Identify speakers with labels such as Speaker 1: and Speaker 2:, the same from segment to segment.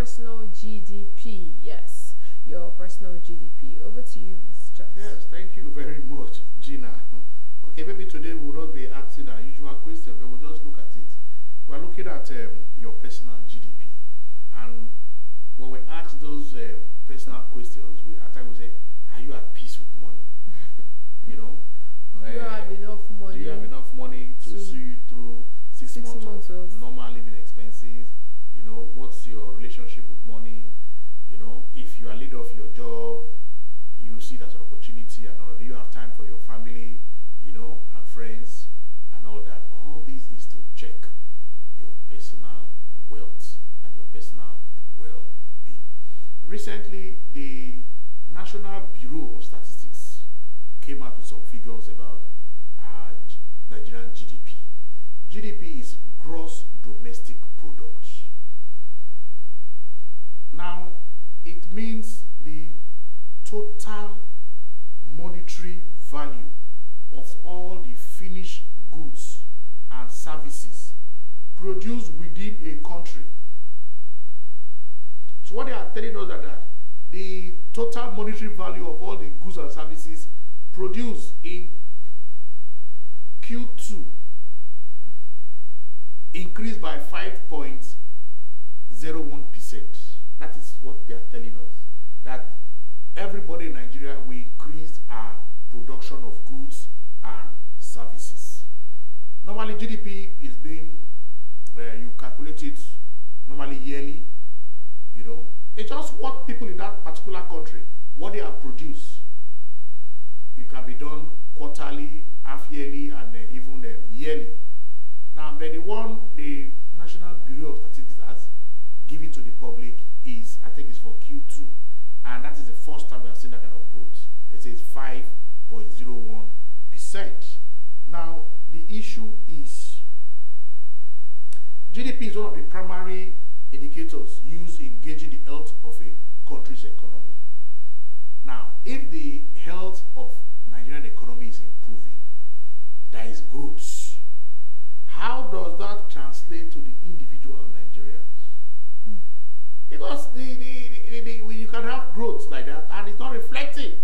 Speaker 1: personal GDP. Yes, your personal GDP. Over to you, Mr. Charles.
Speaker 2: Yes, thank you very much, Gina. Okay, maybe today we will not be asking our usual question, but we'll just look at it. We're looking at your personal GDP. And when we ask those personal questions, at times we say, are you at peace with money? You know?
Speaker 1: Do you have enough money?
Speaker 2: Do you have enough money to see you through six months of normal living expenses? You know, what's your relationship with money? You know, if you are laid off your job, you see it as an opportunity and all. Do you have time for your family, you know, and friends and all that? All this is to check your personal wealth and your personal well-being. Recently, the National Bureau of Statistics came out with some figures about Nigerian GDP. GDP is gross domestic product. Now, it means the total monetary value of all the finished goods and services produced within a country. So what they are telling us that the total monetary value of all the goods and services produced in Q2 increased by 5.01%. That is what they are telling us. That everybody in Nigeria will increase our production of goods and services. Normally GDP is being, you calculate it normally yearly, you know. It's just what people in that particular country, what they have produced. It can be done quarterly, half-yearly, and even yearly. Now, but the one the National Bureau of Statistics has given to the public is, I think it's for Q2. And that is the first time we have seen that kind of growth. It says 5.01%. Now, the issue is, GDP is one of the primary indicators used in gauging the health of a country's economy. Now, if the health of Nigerian economy is improving, there is growth. How does that translate to the individual Nigerians? Because you can have growth like that and it's not reflecting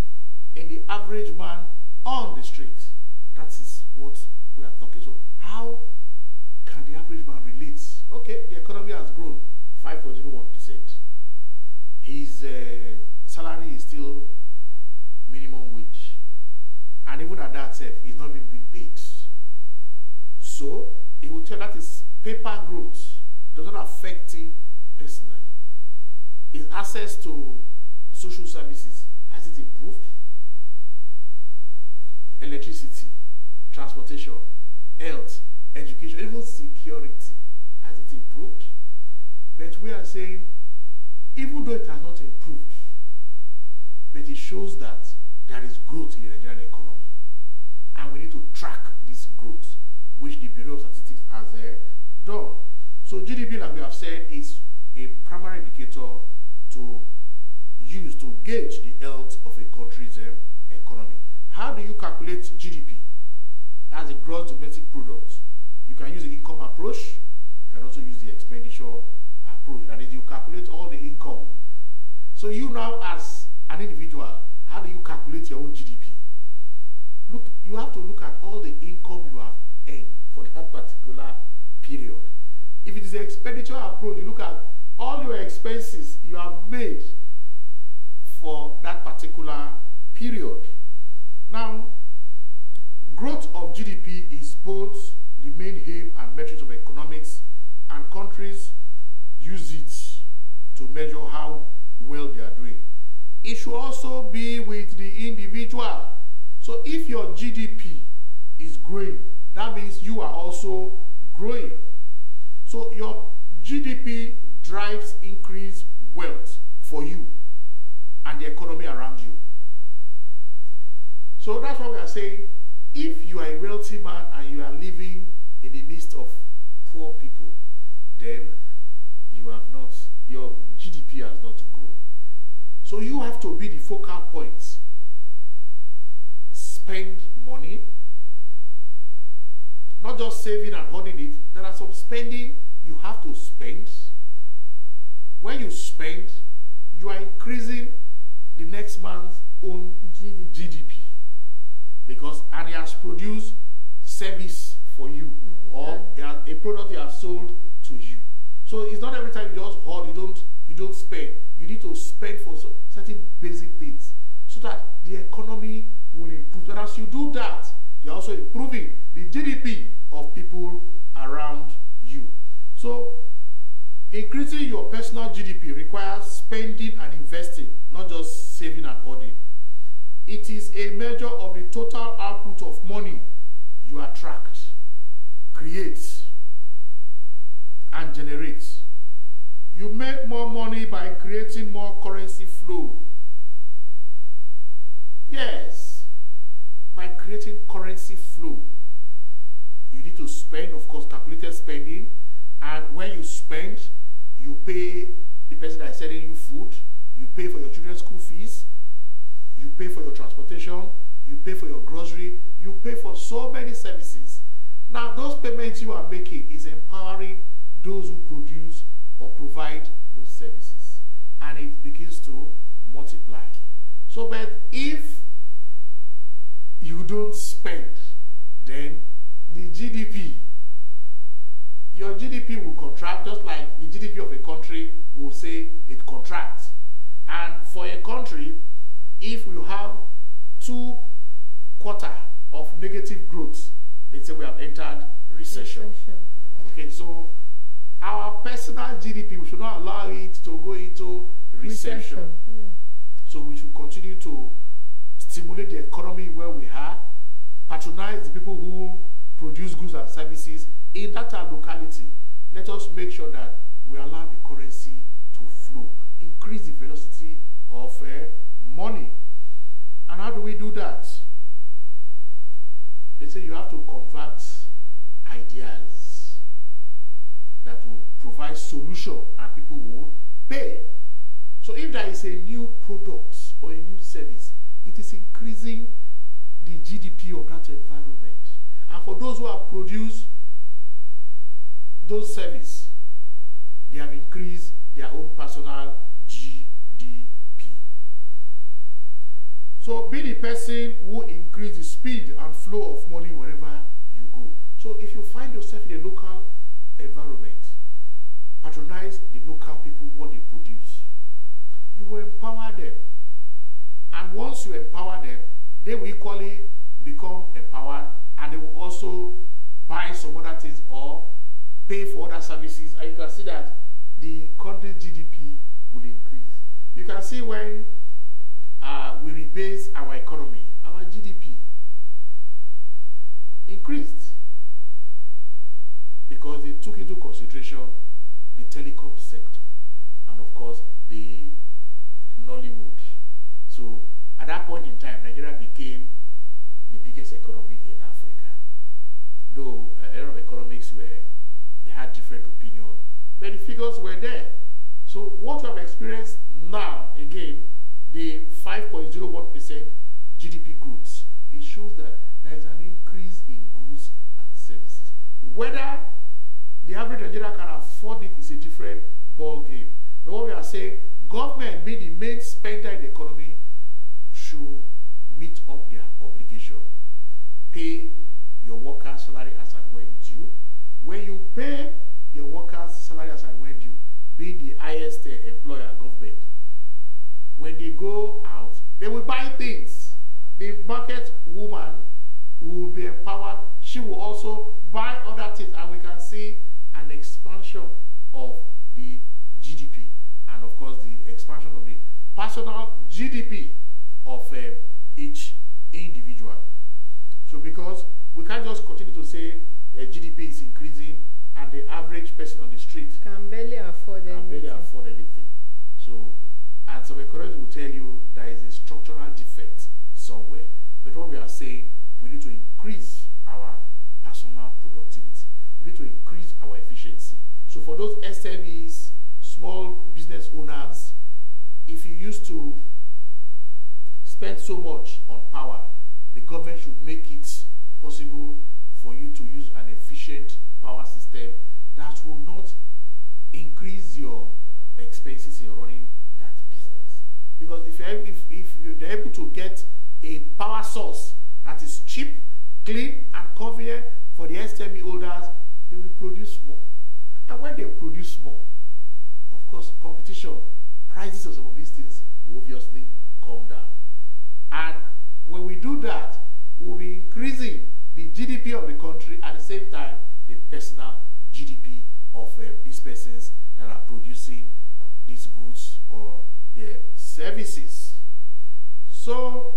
Speaker 2: in the average man on the street. That is what we are talking. So how can the average man relate? Okay, the economy has grown 5.01%. His salary is still minimum wage. And even at that, he's not even being paid. So it will tell that is paper growth. It doesn't affect him personally. His access to social services, has it improved? Electricity, transportation, health, education, even security, has it improved? But we are saying, even though it has not improved, but it shows that there is growth in the Nigerian economy. And we need to track this growth, which the Bureau of Statistics has done. So GDP, like we have said, is a primary indicator to use to gauge the health of a country's economy. How do you calculate GDP? As a gross domestic product. You can use the income approach. You can also use the expenditure approach. That is, you calculate all the income. So you now, as an individual, how do you calculate your own GDP? Look, you have to look at all the income you have earned for that particular period. If it is the expenditure approach, you look at all your expenses you have made for that particular period. Now, growth of GDP is both the main aim and metrics of economics, and countries use it to measure how well they are doing. It should also be with the individual. So if your GDP is growing, that means you are also growing. So your GDP drives increased wealth for you and the economy around you. So that's why we are saying, if you are a wealthy man and you are living in the midst of poor people, then you have not, your GDP has not grown. So you have to be the focal point. Spend money, not just saving and hoarding it. There are some spending you have to spend, when you spend, you are increasing the next man's own GDP. Because, and he has produced service for you, or a product he has sold to you. So it's not every time you just hoard, you don't spend. You need to spend for certain basic things so that the economy will improve. And as you do that, you're also improving the GDP of people around you. So increasing your personal GDP requires spending and investing, not just saving and hoarding. It is a measure of the total output of money you attract, create, and generate. You make more money by creating more currency flow. Yes, by creating currency flow. You need to spend, of course, calculated spending. And when you spend, you pay the person that is selling you food, you pay for your children's school fees, you pay for your transportation, you pay for your grocery, you pay for so many services. Now, those payments you are making is empowering those who produce or provide those services. And it begins to multiply. So, but if you don't spend, then the GDP, your GDP will contract, just like the GDP of a country will say it contracts. And for a country, if you have 2 quarters of negative growth, they say we have entered recession. Okay, so our personal GDP, we should not allow it to go into recession.
Speaker 1: Yeah.
Speaker 2: So we should continue to stimulate the economy where we are, patronize the people who produce goods and services in that locality. Let us make sure that we allow the currency to flow, increase the velocity of money. And how do we do that? They say you have to convert ideas that will provide solution and people will pay. So if there is a new product or a new service, it is increasing the GDP of that environment. And for those who have produced those services, they have increased their own personal GDP. So be the person who increase the speed and flow of money wherever you go. So if you find yourself in a local environment, patronize the local people, what they produce. You will empower them. And once you empower them, they will equally become empowered, and they will also buy some other things or pay for other services. And you can see that the country's GDP will increase. You can see when we rebase our economy, our GDP increased because they took into consideration the telecom sector and, of course, the Nollywood. So at that point in time, Nigeria became the biggest economy in Africa. Though a lot of economics they had different opinion, but the figures were there. So what we have experienced now, again, the 5.01% GDP growth, it shows that there is an increase in goods and services. Whether the average Nigerian can afford it is a different ball game. But what we are saying, government, being the main spender in the economy, should meet up their obligation. Pay your workers' salary as and when due. When you pay your workers' salary as and when due, be the highest employer, government, when they go out, they will buy things. The market woman will be empowered. She will also buy other things, and we can see an expansion of the GDP, and of course the expansion of the personal GDP of each individual. So because we can't just continue to say GDP is increasing and the average person on the street
Speaker 1: can barely afford
Speaker 2: anything. So, and some economists will tell you there is a structural defect somewhere. But what we are saying, we need to increase our personal productivity. We need to increase our efficiency. So for those SMEs, small business owners, if you used to spend so much on power, the government should make it possible for you to use an efficient power system that will not increase your expenses in running that business. Because if you're able to get a power source that is cheap, clean, and convenient for the STME holders, they will produce more. And when they produce more, of course, competition, prices of some of these things will obviously come down. And when we do that, we'll be increasing the GDP of the country, at the same time, the personal GDP of these persons that are producing these goods or their services. So,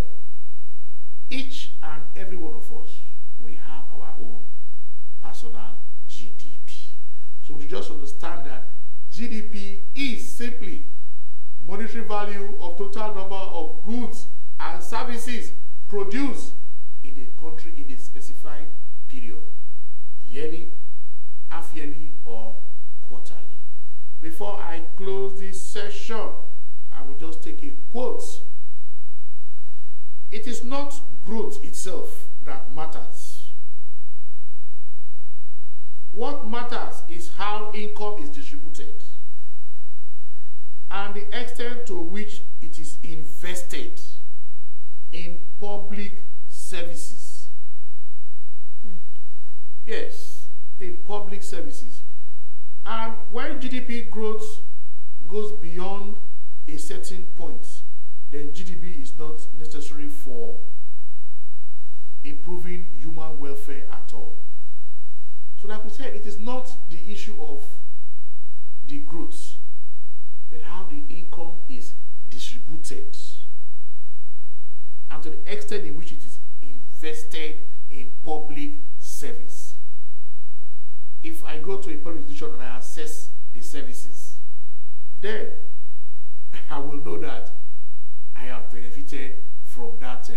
Speaker 2: each and every one of us, we have our own personal GDP. So we just understand that GDP is simply monetary value of total number of goods and services produced in a country in a specified period, yearly, half-yearly, or quarterly. Before I close this session, I will just take a quote. It is not growth itself that matters. What matters is how income is distributed and the extent to which it is invested in public services. Yes, in public services. And when GDP growth goes beyond a certain point, then GDP is not necessary for improving human welfare at all. So like we said, it is not the issue of the growth, but how the income is distributed and to the extent in which it is invested in public service. If I go to a public institution and I access the services, then I will know that I have benefited from that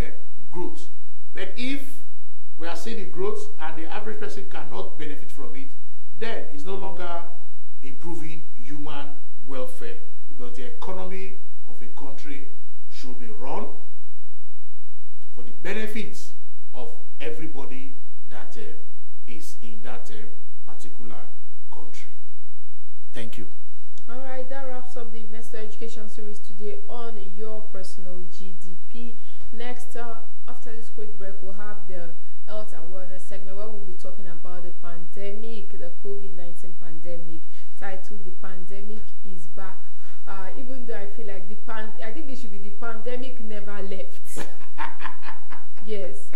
Speaker 2: growth. But if we are seeing the growth and the average person cannot benefit from it, then it's no longer improving human welfare, because the economy of a country should be run for the benefits of everybody that is in that particular country. Thank you.
Speaker 1: All right, that wraps up the investor education series today on your personal GDP. Next, after this quick break, we'll have the health and wellness segment where we'll be talking about the pandemic, the COVID-19 pandemic, titled "The Pandemic is Back." Even though I feel like I think it should be "The Pandemic Never Left." Yes,